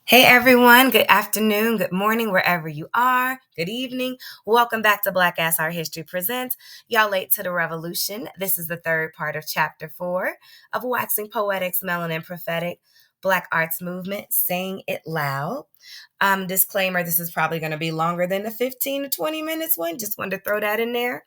Hey everyone, good afternoon, good morning, wherever you are, good evening. Welcome back to Black Ass Art History Presents. Y'all late to the revolution. This is the third part of Chapter 4 of Waxing Poetics, Melanin Prophetic, Black Arts Movement, Saying It Loud. Disclaimer, this is probably going to be longer than the 15 to 20 minutes one. Just wanted to throw that in there.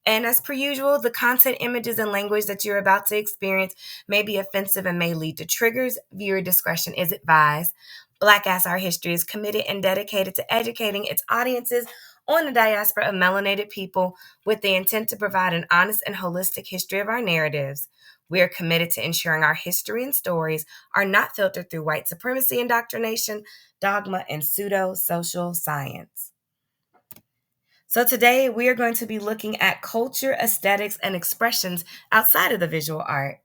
And as per usual, the content, images, and language that you're about to experience may be offensive and may lead to triggers. Viewer discretion is advised. Black Ass Art History is committed and dedicated to educating its audiences on the diaspora of melanated people with the intent to provide an honest and holistic history of our narratives. We are committed to ensuring our history and stories are not filtered through white supremacy indoctrination, dogma, and pseudo social science. So today we are going to be looking at culture, aesthetics, and expressions outside of the visual art.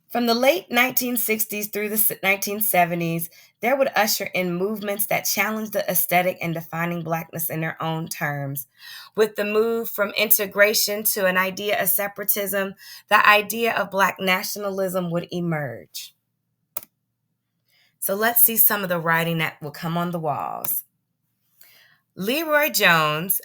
From the late 1960s through the 1970s, there would usher in movements that challenged the aesthetic and defining Blackness in their own terms. With the move from integration to an idea of separatism, the idea of Black nationalism would emerge. So let's see some of the writing that will come on the walls. Leroy Jones,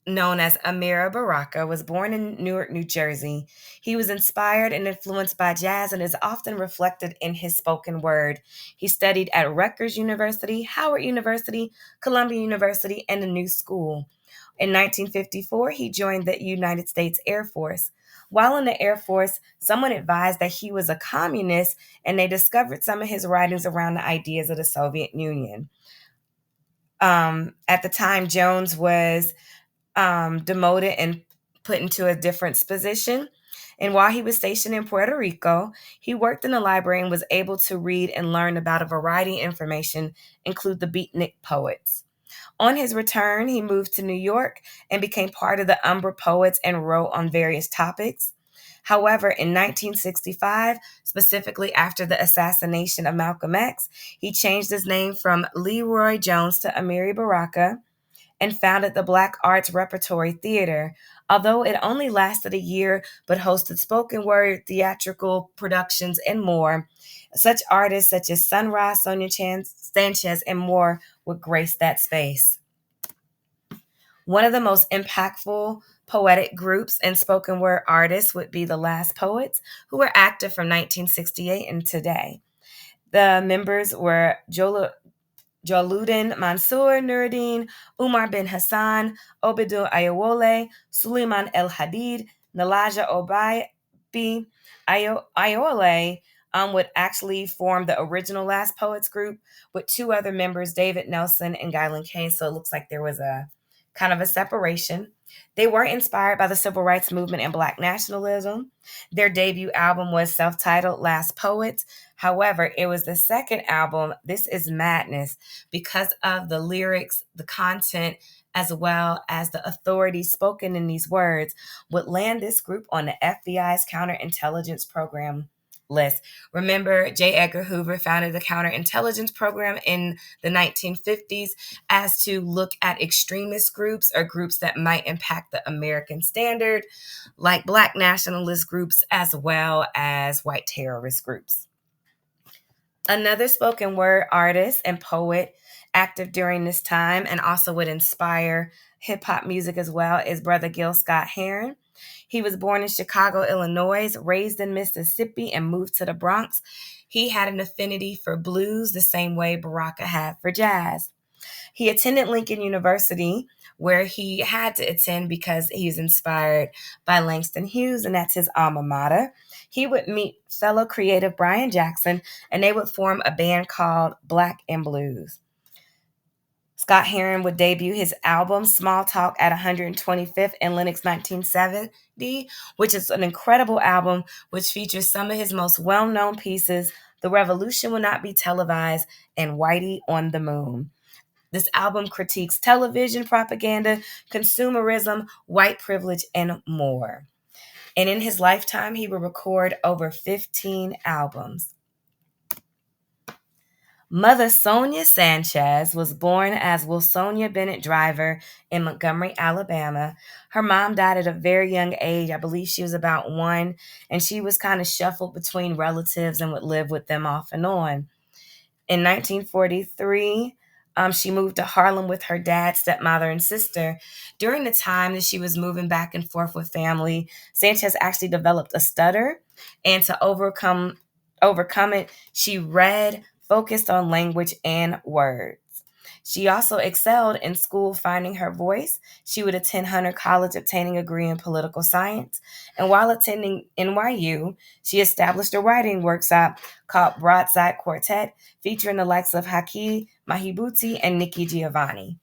known as Amiri Baraka, was born in Newark, New Jersey. He was inspired and influenced by jazz and is often reflected in his spoken word. He studied at Rutgers University, Howard University, Columbia University, and the New School. In 1954, he joined the United States Air Force. While in the Air Force, someone advised that he was a communist, and they discovered some of his writings around the ideas of the Soviet Union. At the time, Jones was demoted and put into a different position. And while he was stationed in Puerto Rico, he worked in the library and was able to read and learn about a variety of information, include the beatnik poets. On his return, he moved to New York and became part of the Umbra Poets and wrote on various topics. However, in 1965, specifically after the assassination of Malcolm X, he changed his name from Leroy Jones to Amiri Baraka and founded the Black Arts Repertory Theater. Although it only lasted a year, but hosted spoken word, theatrical productions, and more, such artists such as Sunrise, Sanchez, and more would grace that space. One of the most impactful poetic groups and spoken word artists would be the Last Poets, who were active from 1968 and today. The members were Jalaluddin Mansour Nuruddin, Umar bin Hassan, Obidul Ayewole, Suleiman El Hadid, Nalaja Obabi. Ayewole would actually form the original Last Poets group with two other members, David Nelson and Guyland Kane. So it looks like there was a kind of a separation. They were inspired by the civil rights movement and Black nationalism. Their debut album was self-titled Last Poets. However, it was the second album, This Is Madness, because of the lyrics, the content, as well as the authority spoken in these words, would land this group on the FBI's counterintelligence program list. Remember, J. Edgar Hoover founded the counterintelligence program in the 1950s as to look at extremist groups or groups that might impact the American standard, like Black nationalist groups as well as white terrorist groups. Another spoken word artist and poet active during this time and also would inspire hip hop music as well is Brother Gil Scott Heron. He was born in Chicago, Illinois, raised in Mississippi, and moved to the Bronx. He had an affinity for blues the same way Baraka had for jazz. He attended Lincoln University, where he had to attend because he was inspired by Langston Hughes, and that's his alma mater. He would meet fellow creative Brian Jackson, and they would form a band called Black and Blues. Scott Heron would debut his album Small Talk at 125th in Lenox 1970, which is an incredible album which features some of his most well-known pieces, The Revolution Will Not Be Televised and Whitey on the Moon. This album critiques television propaganda, consumerism, white privilege, and more. And in his lifetime, he will record over 15 albums. Mother Sonia Sanchez was born as Wilsonia Bennett Driver in Montgomery, Alabama. Her mom died at a very young age. I believe she was about 1, and she was kind of shuffled between relatives and would live with them off and on. In 1943, she moved to Harlem with her dad, stepmother, and sister. During the time that she was moving back and forth with family, Sanchez actually developed a stutter, and to overcome it, she read, focused on language and words. She also excelled in school, finding her voice. She would attend Hunter College, obtaining a degree in political science. And while attending NYU, she established a writing workshop called Broadside Quartet, featuring the likes of Haki Mahibuti and Nikki Giovanni.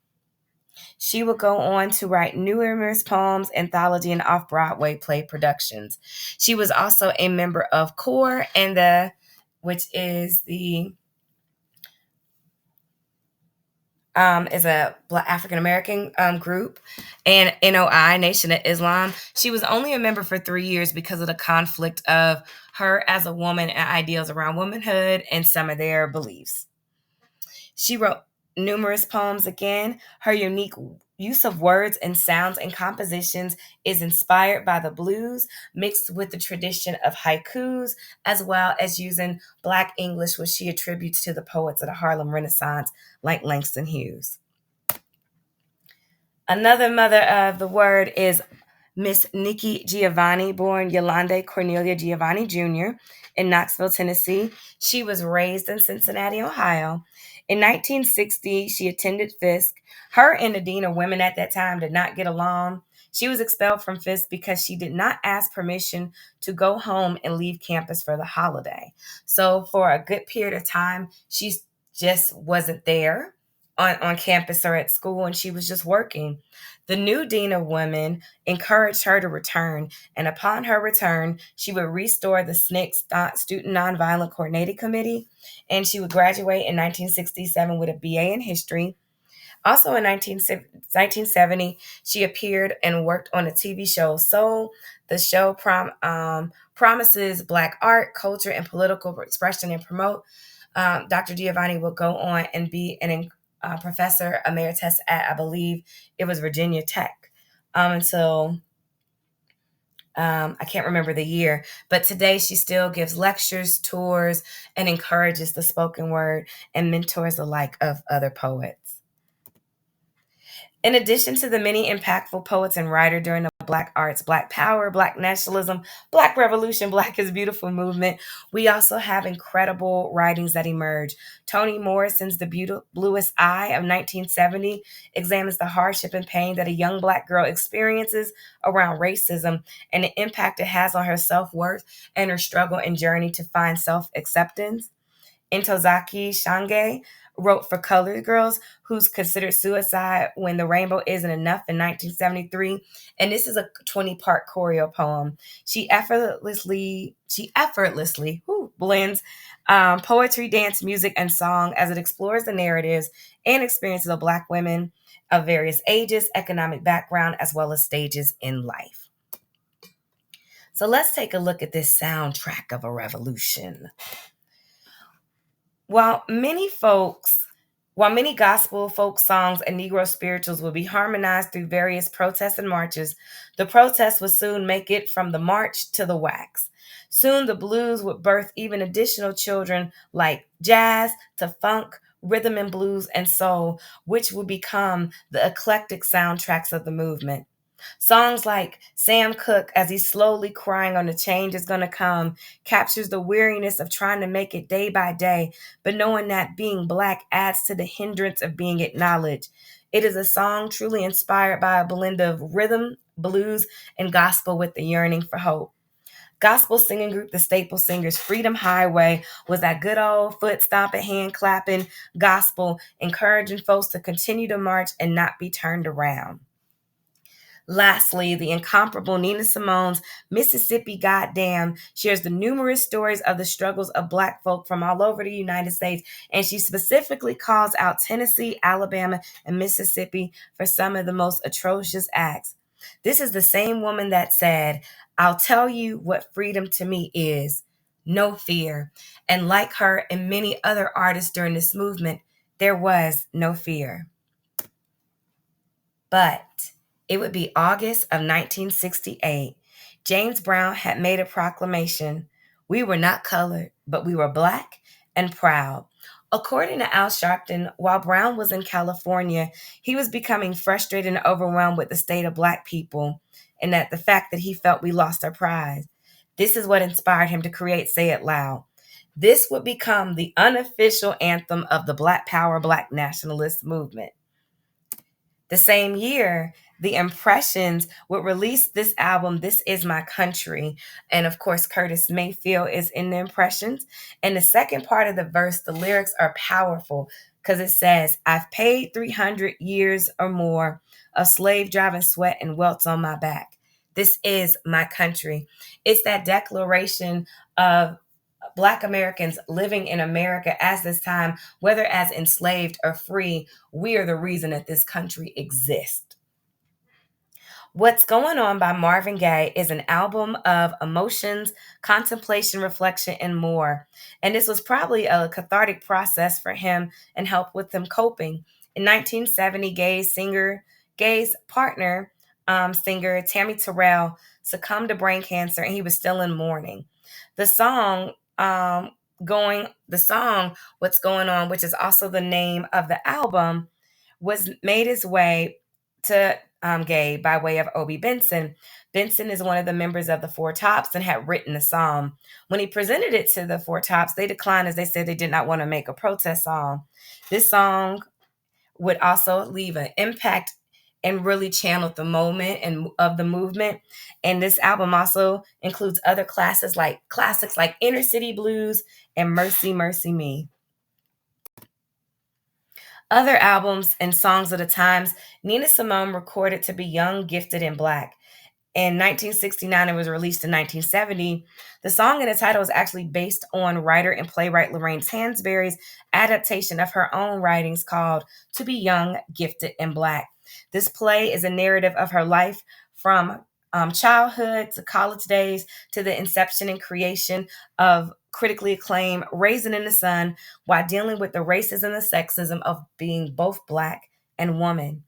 She would go on to write numerous poems, anthology, and off Broadway play productions. She was also a member of CORE and which is the is a Black African American group, and NOI, Nation of Islam. She was only a member for 3 years because of the conflict of her as a woman and ideals around womanhood and some of their beliefs. She wrote numerous poems again. Her unique use of words and sounds and compositions is inspired by the blues, mixed with the tradition of haikus, as well as using Black English, which she attributes to the poets of the Harlem Renaissance, like Langston Hughes. Another mother of the word is Miss Nikki Giovanni, born Yolande Cornelia Giovanni Jr. in Knoxville, Tennessee. She was raised in Cincinnati, Ohio. In 1960, she attended Fisk. Her and the dean of women at that time did not get along. She was expelled from Fisk because she did not ask permission to go home and leave campus for the holiday. So for a good period of time, she just wasn't there on campus or at school, and she was just working. The new dean of women encouraged her to return, and upon her return, she would restore the SNCC Student Nonviolent Coordinating Committee, and she would graduate in 1967 with a BA in history. Also in 1970, she appeared and worked on a TV show, Soul. The show promises Black art, culture, and political expression and promote. Dr. Giovanni will go on and be an professor emeritus at, I believe it was Virginia Tech, until I can't remember the year, but today she still gives lectures, tours, and encourages the spoken word and mentors the like of other poets. In addition to the many impactful poets and writers during the Black arts, Black power, Black nationalism, Black revolution, Black is beautiful movement, we also have incredible writings that emerge. Toni Morrison's The Bluest Eye of 1970 examines the hardship and pain that a young Black girl experiences around racism and the impact it has on her self-worth and her struggle and journey to find self-acceptance. Intozaki Shange wrote for colored girls who's considered suicide when the rainbow isn't enough in 1973, and this is a 20-part choreo poem. She effortlessly blends poetry, dance, music, and song as it explores the narratives and experiences of Black women of various ages, economic background, as well as stages in life. So let's take a look at this soundtrack of a revolution. While many folks, while many gospel, folk songs, and Negro spirituals will be harmonized through various protests and marches, the protests would soon make it from the march to the wax. Soon the blues would birth even additional children like jazz to funk, rhythm and blues, and soul, which would become the eclectic soundtracks of the movement. Songs like Sam Cooke, as he's slowly crying on the change is going to come, captures the weariness of trying to make it day by day, but knowing that being Black adds to the hindrance of being acknowledged. It is a song truly inspired by a blend of rhythm, blues, and gospel with the yearning for hope. Gospel singing group The Staple Singers' Freedom Highway was that good old foot stomping, hand clapping gospel, encouraging folks to continue to march and not be turned around. Lastly, the incomparable Nina Simone's Mississippi Goddam shares the numerous stories of the struggles of Black folk from all over the United States, and she specifically calls out Tennessee, Alabama, and Mississippi for some of the most atrocious acts. This is the same woman that said, "I'll tell you what freedom to me is, no fear." And like her and many other artists during this movement, there was no fear. But it would be August of 1968. James Brown had made a proclamation. We were not colored, but we were Black and proud. According to Al Sharpton, while Brown was in California, he was becoming frustrated and overwhelmed with the state of Black people and that the fact that he felt we lost our pride. This is what inspired him to create Say It Loud. This would become the unofficial anthem of the Black Power, Black nationalist movement. The same year, the Impressions would release this album, This Is My Country. And of course, Curtis Mayfield is in the Impressions. And the second part of the verse, the lyrics are powerful because it says, I've paid 300 years or more of slave driving sweat and welts on my back. This is my country. It's that declaration of Black Americans living in America as this time, whether as enslaved or free, we are the reason that this country exists. What's Going On by Marvin Gaye is an album of emotions, contemplation, reflection, and more. And this was probably a cathartic process for him and helped with him coping. In 1970, Gaye's partner, singer Tammy Terrell, succumbed to brain cancer, and he was still in mourning. The song, the song "What's Going On," which is also the name of the album, was made its way to Gaye by way of Obie Benson. Benson is one of the members of the Four Tops and had written the song. When he presented it to the Four Tops, they declined as they said they did not want to make a protest song. This song would also leave an impact and really channeled the moment and of the movement. And this album also includes other classics like Inner City Blues and Mercy Mercy Me. Other albums and songs of the times, Nina Simone recorded To Be Young, Gifted, and Black. In 1969, it was released in 1970. The song and the title is actually based on writer and playwright Lorraine Hansberry's adaptation of her own writings called To Be Young, Gifted, and Black. This play is a narrative of her life from childhood to college days to the inception and creation of critically acclaimed Raisin in the Sun while dealing with the racism and the sexism of being both Black and woman.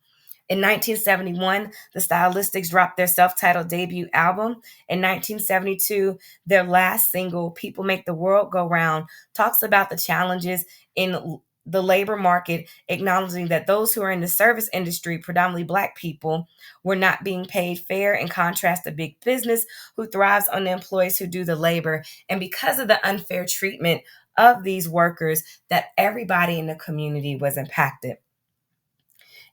In 1971, the Stylistics dropped their self-titled debut album. In 1972, their last single, People Make the World Go Round, talks about the challenges in the labor market, acknowledging that those who are in the service industry, predominantly Black people, were not being paid fair in contrast to big business, who thrives on the employees who do the labor. And because of the unfair treatment of these workers, that everybody in the community was impacted.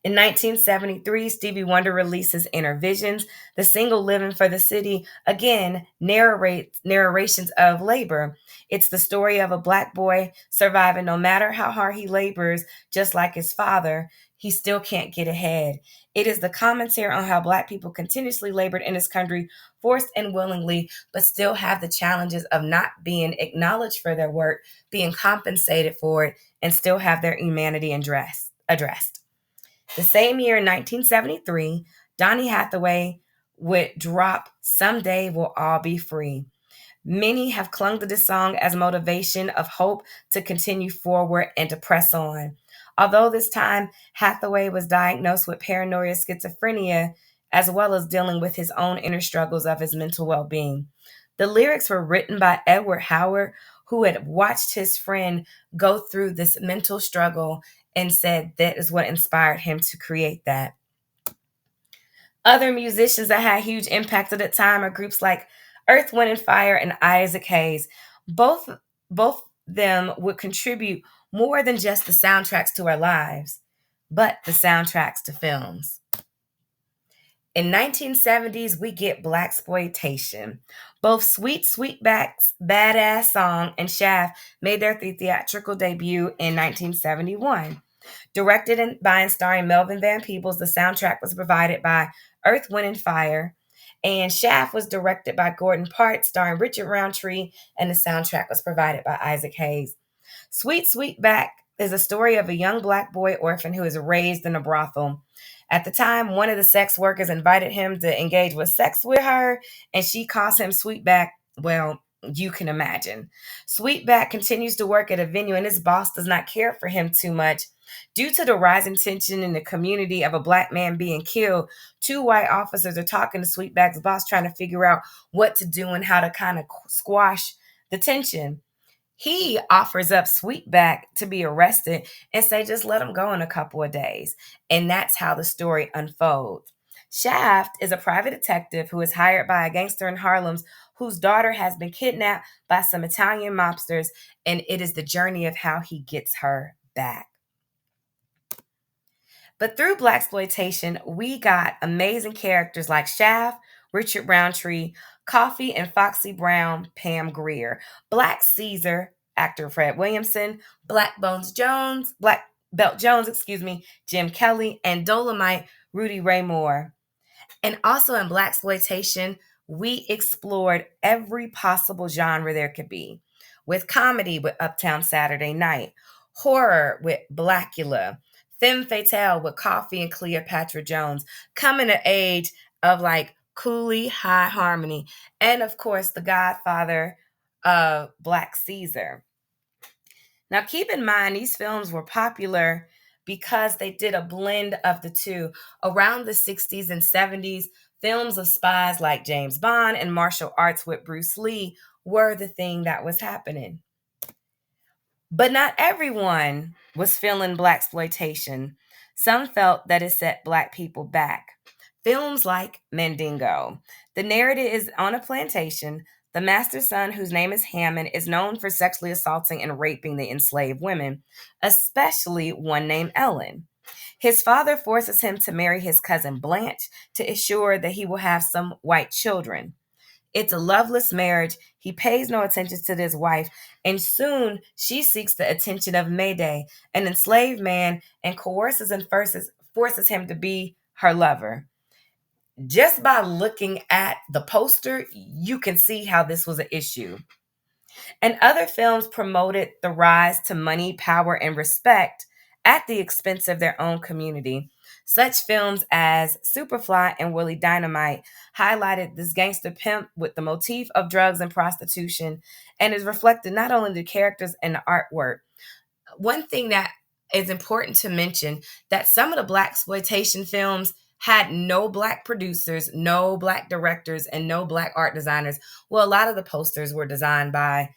In 1973, Stevie Wonder releases Inner Visions. The single Living for the City again narrates narrations of labor. It's the story of a Black boy surviving no matter how hard he labors, just like his father, he still can't get ahead. It is the commentary on how Black people continuously labored in this country, forced and willingly, but still have the challenges of not being acknowledged for their work, being compensated for it, and still have their humanity addressed. The same year, in 1973, Donny Hathaway would drop Someday We'll All Be Free. Many have clung to this song as motivation of hope to continue forward and to press on. Although this time Hathaway was diagnosed with paranoia schizophrenia, as well as dealing with his own inner struggles of his mental well-being. The lyrics were written by Edward Howard, who had watched his friend go through this mental struggle and said that is what inspired him to create that. Other musicians that had huge impact at the time are groups like Earth, Wind, and Fire and Isaac Hayes. Both both them would contribute more than just the soundtracks to our lives, but the soundtracks to films. In 1970s, we get Blaxploitation. Both Sweet Sweetback's Badass Song and Shaft made their theatrical debut in 1971. Directed by and starring Melvin Van Peebles, the soundtrack was provided by Earth, Wind, and Fire. And Shaft was directed by Gordon Parks, starring Richard Roundtree, and the soundtrack was provided by Isaac Hayes. Sweet Sweetback is a story of a young Black boy orphan who is raised in a brothel. At the time, one of the sex workers invited him to engage with sex with her, and she calls him Sweetback. Well, you can imagine. Sweetback continues to work at a venue, and his boss does not care for him too much. Due to the rising tension in the community of a Black man being killed, two white officers are talking to Sweetback's boss, trying to figure out what to do and how to kind of squash the tension. He offers up Sweetback to be arrested and say just let him go in a couple of days. And that's how the story unfolds. Shaft is a private detective who is hired by a gangster in Harlem whose daughter has been kidnapped by some Italian mobsters, and it is the journey of how he gets her back. But through blaxploitation, we got amazing characters like Shaft, Richard Roundtree, Coffee and Foxy Brown, Pam Grier, Black Caesar, actor Fred Williamson, Black Bones Jones, Black Belt Jones, Jim Kelly, and Dolomite, Rudy Ray Moore. And also in blaxploitation, we explored every possible genre there could be. With comedy with Uptown Saturday Night, horror with Blackula, femme fatale with Coffee and Cleopatra Jones, coming to age of like Cooley High Harmony, and of course the godfather of Black Caesar. Now, keep in mind, these films were popular because they did a blend of the two. Around the 60s and 70s, films of spies like James Bond and martial arts with Bruce Lee were the thing that was happening. But not everyone was feeling blaxploitation. Some felt that it set Black people back. Films like Mandingo. The narrative is on a plantation. The master's son, whose name is Hammond, is known for sexually assaulting and raping the enslaved women, especially one named Ellen. His father forces him to marry his cousin Blanche to ensure that he will have some white children. It's a loveless marriage. He pays no attention to his wife, and soon she seeks the attention of Mayday, an enslaved man, and coerces and forces him to be her lover. Just by looking at the poster, you can see how this was an issue. And other films promoted the rise to money, power, and respect at the expense of their own community. Such films as Superfly and Willie Dynamite highlighted this gangster pimp with the motif of drugs and prostitution, and is reflected not only in the characters and the artwork. One thing that is important to mention that some of the black exploitation films had no black producers, no black directors, and no black art designers. Well, a lot of the posters were designed by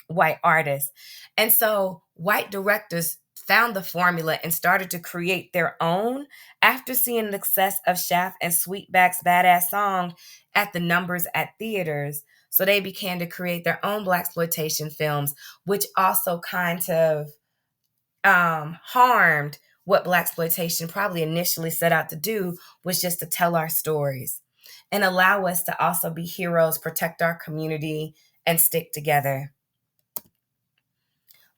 white artists. And so white directors found the formula and started to create their own after seeing the success of Shaft and Sweetback's Badass Song at the numbers at theaters. So they began to create their own black exploitation films, which also kind of harmed what black exploitation probably initially set out to do, was just to tell our stories and allow us to also be heroes, protect our community, and stick together.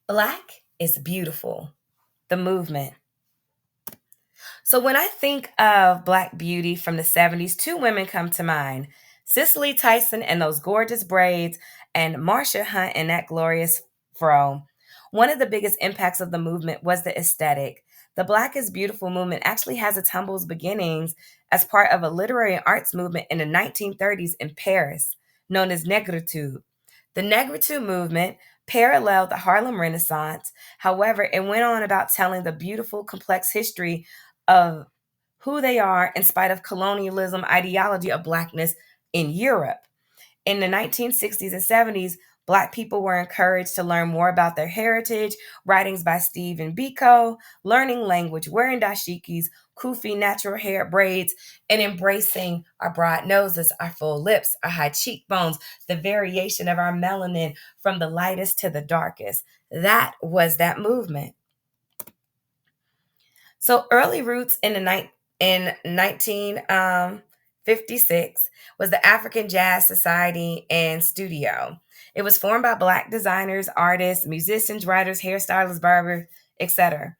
Black is beautiful. The movement. So when I think of Black beauty from the 70s, two women come to mind. Cicely Tyson and those gorgeous braids, and Marsha Hunt and that glorious fro. One of the biggest impacts of the movement was the aesthetic. The Black is Beautiful movement actually has its humble beginnings as part of a literary and arts movement in the 1930s in Paris, known as Negritude. The Negritude movement paralleled the Harlem Renaissance. However, it went on about telling the beautiful, complex history of who they are in spite of colonialism ideology of Blackness in Europe. In the 1960s and 70s, Black people were encouraged to learn more about their heritage, writings by Stephen Biko, learning language, wearing dashikis, kufi, natural hair braids, and embracing our broad noses, our full lips, our high cheekbones, the variation of our melanin from the lightest to the darkest. That was that movement. So early roots in 1956 was the African Jazz Society and Studio. It was formed by Black designers, artists, musicians, writers, hairstylists, barbers, etc.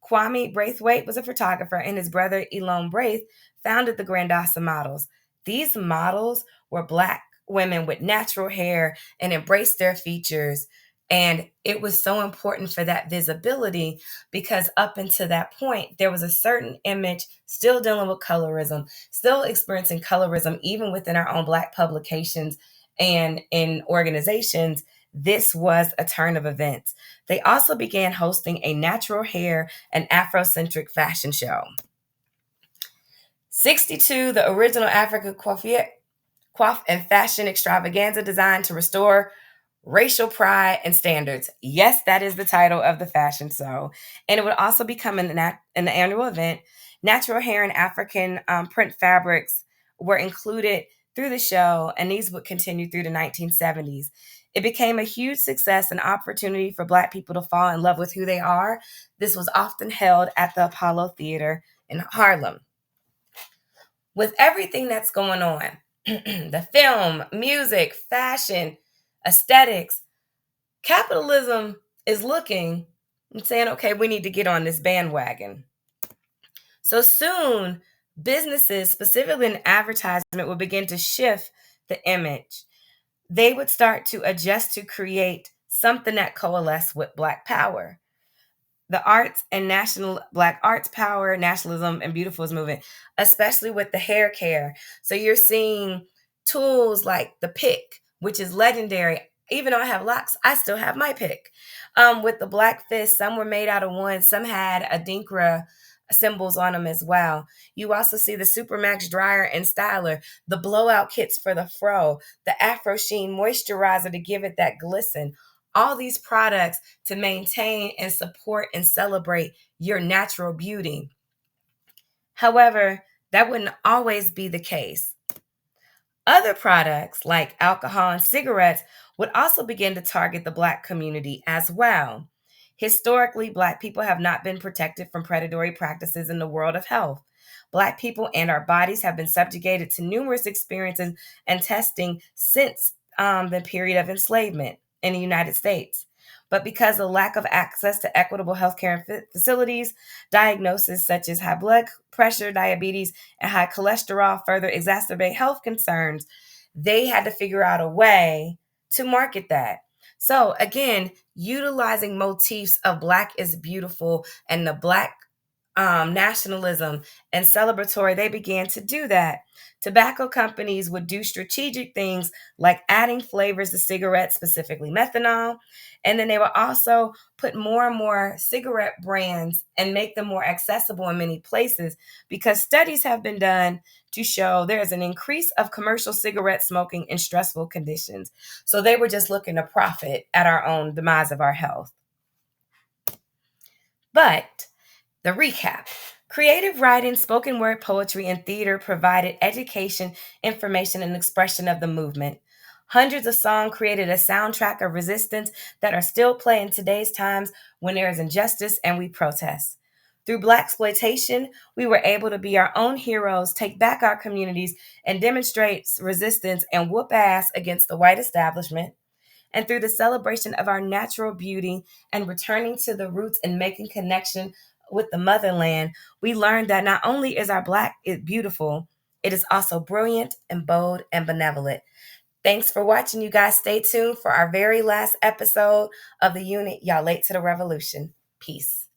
Kwame Braithwaite was a photographer, and his brother Elon Braith founded the Grandasa models. These models were Black women with natural hair and embraced their features. And it was so important for that visibility because up until that point, there was a certain image still dealing with colorism, still experiencing colorism, even within our own Black publications and in organizations. This was a turn of events. They also began hosting a natural hair and Afrocentric fashion show. 62, the original African coif and fashion extravaganza designed to restore Racial Pride and Standards. Yes, that is the title of the fashion show. And it would also become an annual event. Natural hair and African print fabrics were included through the show, and these would continue through the 1970s. It became a huge success and opportunity for Black people to fall in love with who they are. This was often held at the Apollo Theater in Harlem. With everything that's going on, the film, music, fashion, aesthetics, capitalism is looking and saying, okay, we need to get on this bandwagon. So soon, businesses, specifically in advertisement, will begin to shift the image. They would start to adjust to create something that coalesce with Black power. The arts and national Black arts power, nationalism, and beautiful movement, especially with the hair care. So you're seeing tools like the pick, which is legendary. Even though I have locks, I still have my pick. With the Black fist, some were made out of one, some had Adinkra symbols on them as well. You also see the Supermax dryer and styler, the blowout kits for the fro, the Afro Sheen moisturizer to give it that glisten. All these products to maintain and support and celebrate your natural beauty. However, that wouldn't always be the case. Other products like alcohol and cigarettes would also begin to target the Black community as well. Historically, Black people have not been protected from predatory practices in the world of health. Black people and our bodies have been subjugated to numerous experiences and testing since the period of enslavement in the United States. But because of lack of access to equitable healthcare facilities, diagnoses such as high blood pressure, diabetes, and high cholesterol further exacerbate health concerns, they had to figure out a way to market that. So, again, utilizing motifs of Black is beautiful and the Black nationalism and celebratory, they began to do that. Tobacco companies would do strategic things like adding flavors to cigarettes, specifically methanol. And then they would also put more and more cigarette brands and make them more accessible in many places because studies have been done to show there is an increase of commercial cigarette smoking in stressful conditions. So they were just looking to profit at our own demise of our health. But the recap: creative writing, spoken word poetry, and theater provided education, information, and expression of the movement. Hundreds of songs created a soundtrack of resistance that are still played in today's times when there is injustice and we protest. Through Black exploitation, we were able to be our own heroes, take back our communities, and demonstrate resistance and whoop ass against the white establishment. And through the celebration of our natural beauty and returning to the roots and making connection with the motherland, we learned that not only is our Black beautiful, it is also brilliant and bold and benevolent. Thanks for watching, you guys. Stay tuned for our very last episode of the unit, Y'all Late to the Revolution. Peace.